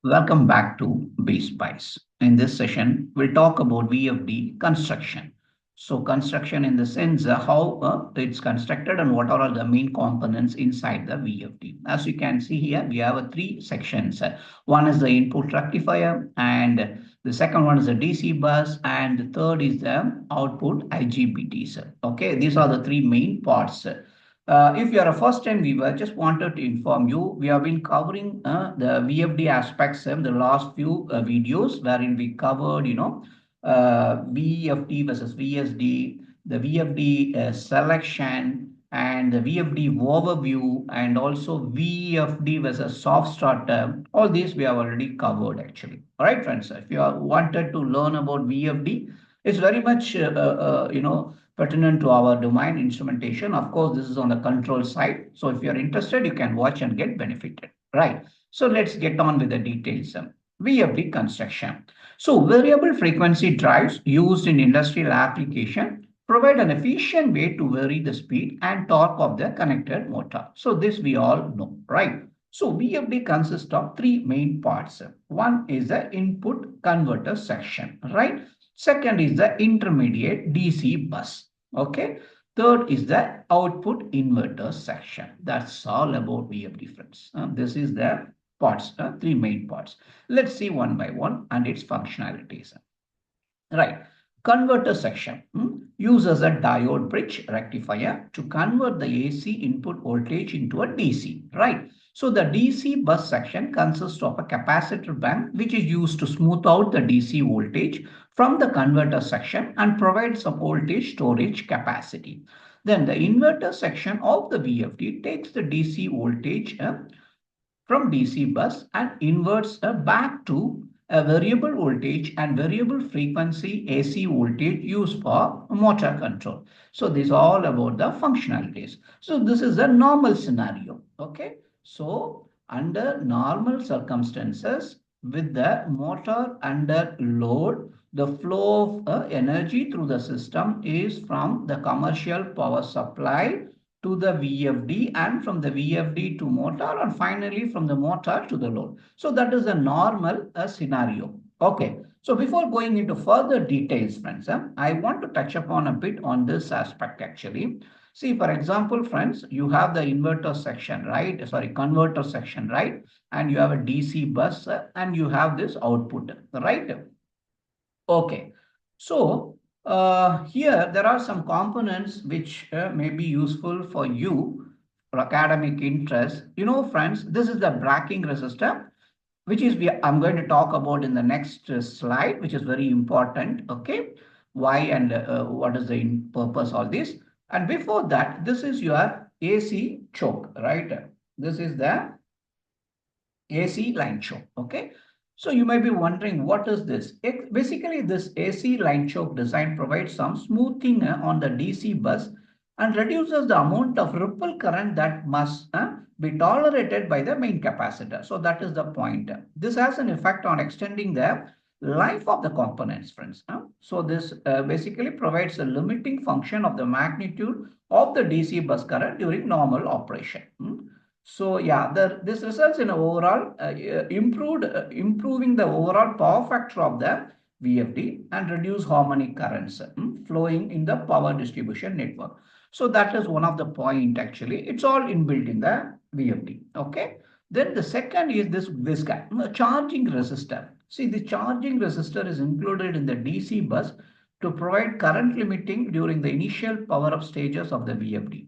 Welcome back to BSpice. In this session, we'll talk about VFD construction. So construction in the sense how it's constructed and what are all the main components inside the VFD. As you can see here, we have three sections. One is the input rectifier, and the second one is the DC bus, and the third is the output IGBTs. Okay, these are the three main parts. If you are a first-time viewer, just wanted to inform you, we have been covering the VFD aspects in the last few videos, wherein we covered, VFD versus VSD, the VFD selection, and the VFD overview, and also VFD versus soft starter. All these we have already covered actually. All right, friends. If you are wanted to learn about VFD, it's very much, pertinent to our domain instrumentation. Of course, this is on the control side. So if you're interested, you can watch and get benefited. Right. So let's get on with the details. VFD construction. So variable frequency drives used in industrial application provide an efficient way to vary the speed and torque of the connected motor. So this we all know, right? So VFD consists of three main parts. One is the input converter section, right? Second is the intermediate DC bus. Okay. Third is the output inverter section. That's all about VFD, friends. This is the parts, three main parts. Let's see one by one and its functionalities. Right. Converter section uses a diode bridge rectifier to convert the AC input voltage into a DC. Right. So the DC bus section consists of a capacitor bank which is used to smooth out the DC voltage from the converter section and provide some voltage storage capacity. Then the inverter section of the VFD takes the DC voltage from DC bus and inverts back to a variable voltage and variable frequency AC voltage used for motor control. So this is all about the functionalities. So this is a normal scenario. Okay. So under normal circumstances with the motor under load, the flow of energy through the system is from the commercial power supply to the VFD and from the VFD to motor and finally from the motor to the load. So that is a normal scenario. Okay. So before going into further details, friends, I want to touch upon a bit on this aspect actually. See, for example, friends, you have the inverter section, right? Sorry, converter section, right? And you have a DC bus and you have this output, right? Okay. So here there are some components which may be useful for you for academic interest. You know, friends, this is the bracking resistor, which is I'm going to talk about in the next slide, which is very important. Okay. Why and what is the purpose of this? And before that, this is your AC choke, right? This is the AC line choke. Okay. So you may be wondering, what is this? Basically, this AC line choke design provides some smoothing on the DC bus and reduces the amount of ripple current that must be tolerated by the main capacitor. So that is the point. This has an effect on extending the life of the components, friends. So this basically provides a limiting function of the magnitude of the DC bus current during normal operation. So yeah, this results in overall improving the overall power factor of the VFD and reduce harmonic currents flowing in the power distribution network. So that is one of the point actually. It's all inbuilt in the VFD. Okay. Then the second is this VSCA, charging resistor. See, the charging resistor is included in the DC bus to provide current limiting during the initial power up stages of the VFD.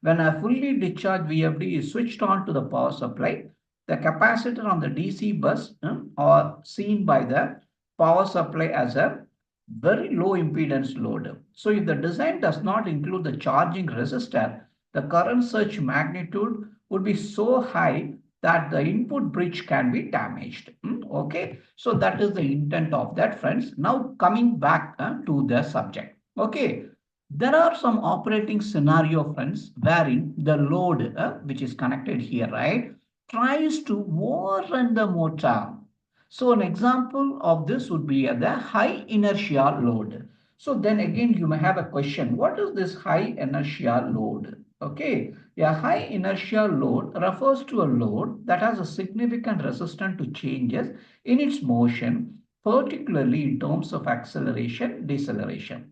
When a fully discharged VFD is switched on to the power supply, the capacitor on the DC bus are seen by the power supply as a very low impedance load. So if the design does not include the charging resistor, the current surge magnitude would be so high that the input bridge can be damaged. Okay, so that is the intent of that, friends. Now coming back to the subject. Okay, there are some operating scenario, friends, wherein the load, which is connected here, right, tries to overrun the motor. So an example of this would be the high inertia load. So then again, you may have a question. What is this high inertia load? Okay, a high inertia load refers to a load that has a significant resistance to changes in its motion, particularly in terms of acceleration, deceleration.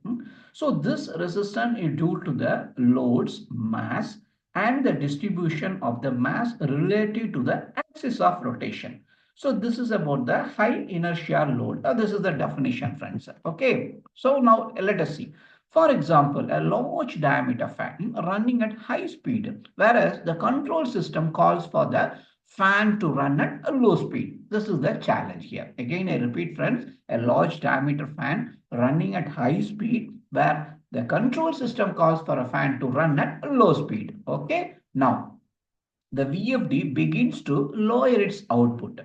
So this resistance is due to the load's mass and the distribution of the mass relative to the axis of rotation. So this is about the high inertia load. This is the definition, friends. Okay, so now let us see. For example, a large diameter fan running at high speed, whereas the control system calls for the fan to run at a low speed. This is the challenge here. Again, I repeat, friends, a large diameter fan running at high speed, where the control system calls for a fan to run at a low speed. Okay, now the VFD begins to lower its output,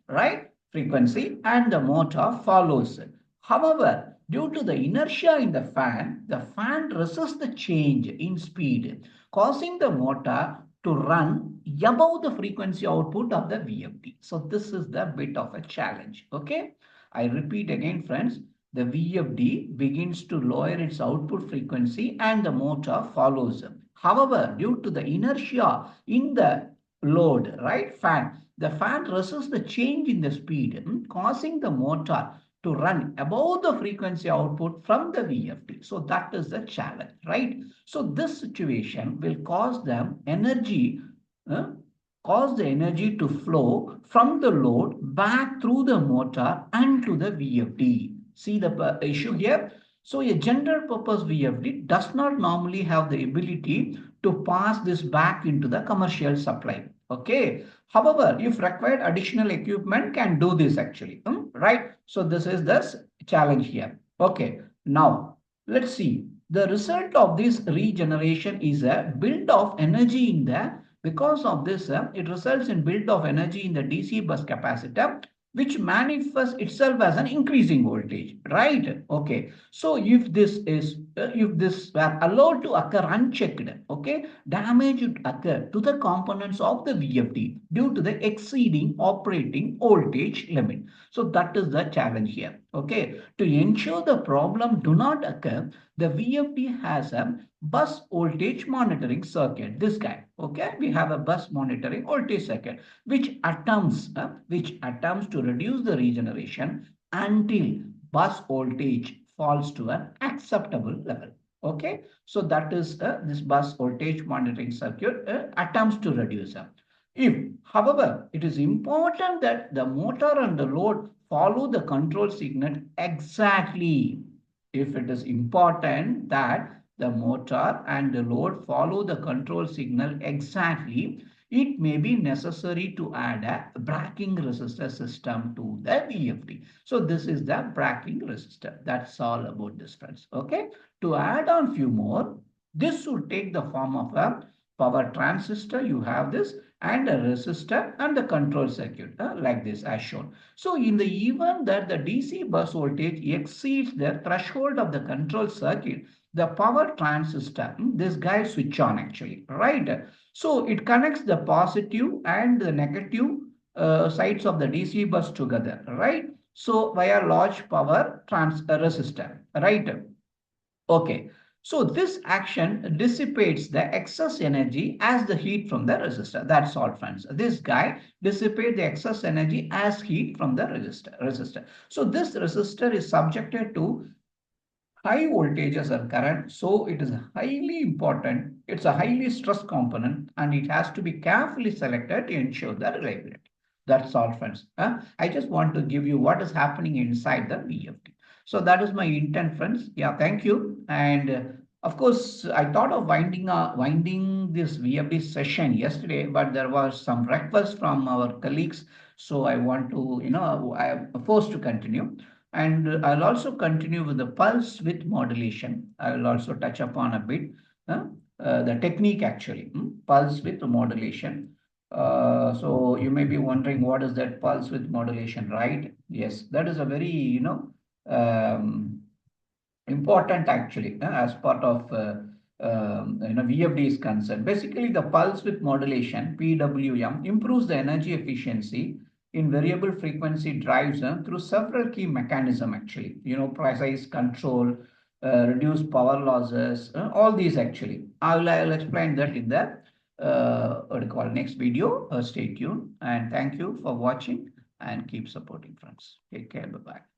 right? Frequency, and the motor follows. However, due to the inertia in the fan resists the change in speed, causing the motor to run above the frequency output of the VFD. So this is the bit of a challenge. Okay. I repeat again, friends. The VFD begins to lower its output frequency and the motor follows. However, due to the inertia in the load, right, fan, the fan resists the change in the speed, causing the motor to run above the frequency output from the VFD. So that is the challenge, right? So this situation will uh, cause the energy to flow from the load back through the motor and to the VFD. See the issue here? So a general purpose VFD does not normally have the ability to pass this back into the commercial supply. Okay. However, if required, additional equipment can do this actually, right? So this is the challenge here. Okay. Now, let's see. The result of this regeneration is a build of energy in the, because of this, it results in build of energy in the DC bus capacitor, which manifests itself as an increasing voltage, right? Okay. So if this were allowed to occur unchecked, okay, damage would occur to the components of the VFD due to the exceeding operating voltage limit. So that is the challenge here. Okay. To ensure the problem do not occur, the VFD has a bus voltage monitoring circuit. This guy. Okay. We have a bus monitoring voltage circuit which attempts to reduce the regeneration until bus voltage falls to an acceptable level. Okay, so that is this bus voltage monitoring circuit attempts to reduce. If, however, it is important that the motor and the load follow the control signal exactly. If it is important that the motor and the load follow the control signal exactly, it may be necessary to add a braking resistor system to the VFD. So this is the braking resistor. That's all about this, friends. Okay. To add on few more, this would take the form of a power transistor. You have this and a resistor and the control circuit like this as shown. So in the event that the DC bus voltage exceeds the threshold of the control circuit, the power transistor, this guy switch on actually, right? So it connects the positive and the negative sides of the DC bus together, right? So via large power resistor, right? Okay. So this action dissipates the excess energy as the heat from the resistor. That's all, friends. This guy dissipates the excess energy as heat from the resistor. So this resistor is subjected to high voltages and current. So it is highly important. It's a highly stressed component and it has to be carefully selected to ensure the reliability. That's all, friends. I just want to give you what is happening inside the VFD. So that is my intent, friends. Yeah, thank you. And of course, I thought of winding this VFD session yesterday, but there was some request from our colleagues. So I want to, I am forced to continue. And I'll also continue with the pulse width modulation. I will also touch upon a bit the technique actually, pulse width modulation. So you may be wondering what is that pulse width modulation, right? Yes, that is a very, um, important actually as part of VFD is concerned. Basically, the pulse width modulation (PWM) improves the energy efficiency in variable frequency drives through several key mechanisms actually. Precise control, reduce power losses, all these actually. I'll explain that in the what do you call next video. Stay tuned and thank you for watching and keep supporting friends. Take care. Bye bye.